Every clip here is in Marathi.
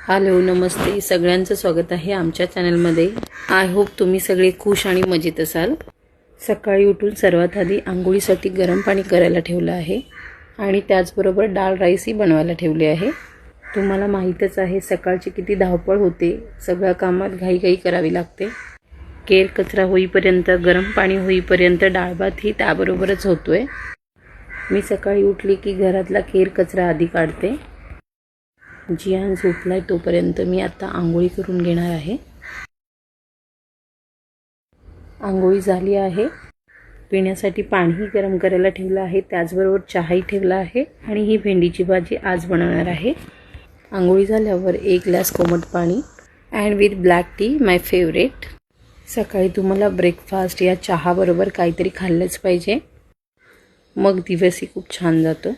हॅलो नमस्ते सगळ्यांचं स्वागत आहे आमच्या चॅनलमध्ये। आय होप तुम्ही सगळे खुश आणि मजेत असाल। सकाळी उठून सर्वात आधी आंघोळीसाठी गरम पाणी करायला ठेवलं आहे आणि त्याचबरोबर डाळ राईसही बनवायला ठेवले आहे। तुम्हाला माहीतच आहे सकाळची किती धावपळ होते, सगळ्या कामात घाईघाई करावी लागते। केर कचरा होईपर्यंत, गरम पाणी होईपर्यंत डाळ भात ही त्याबरोबरच होतोय। मी सकाळी उठली की घरातला केर कचरा आधी काढते। जियान झोपलाय तोपर्यंत मी आता आंघोळी करून घेणार आहे। आंघोळी झाली आहे, पिण्यासाठी पाणीही गरम करायला ठेवलं आहे, त्याचबरोबर चहाही ठेवला आहे आणि ही भेंडीची भाजी आज बनवणार आहे। आंघोळी झाल्यावर एक ग्लास कोमट पाणी and with black tea my favourite. सकाळी तुम्हाला ब्रेकफास्ट या चहा बरोबर काहीतरी खाल्लंच पाहिजे, मग दिवसही खूप छान जातो।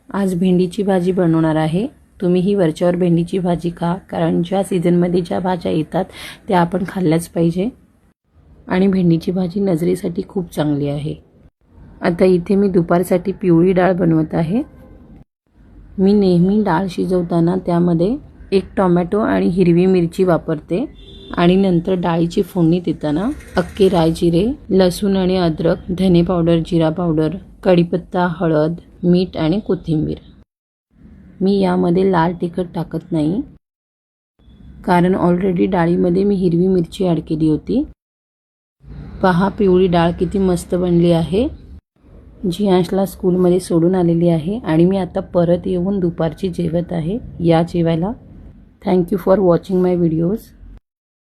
आज भेंडीची भाजी बनवणार आहे। तुम्हीही वरच्यावर भेंडीची भाजी खा, कारण ज्या सीझनमध्ये ज्या भाज्या येतात त्या आपण खाल्ल्याच पाहिजे आणि भेंडीची भाजी नजरेसाठी खूप चांगली आहे। आता इथे मी दुपारसाठी पिवळी डाळ बनवत आहे। मी नेहमी डाळ शिजवताना त्यामध्ये एक टोमॅटो आणि हिरवी मिरची वापरते आणि नंतर डाळीची फोडणी देताना अख्खे राय जिरे, लसूण आणि अद्रक, धने पावडर, जिरा पावडर, कढीपत्ता, हळद, मीठ आणि कोथिंबीर। मी यामध्ये लाल तिखट टाकत नाही, कारण ऑलरेडी डाळीमध्ये मी हिरवी मिरची ॲड केली होती। पहा पिवळी डाळ किती मस्त बनली आहे। जियांशला स्कूलमध्ये सोडून आलेली आहे आणि मी आता परत येऊन दुपारची जेवत आहे। या जेवायला। Thank you for watching my videos.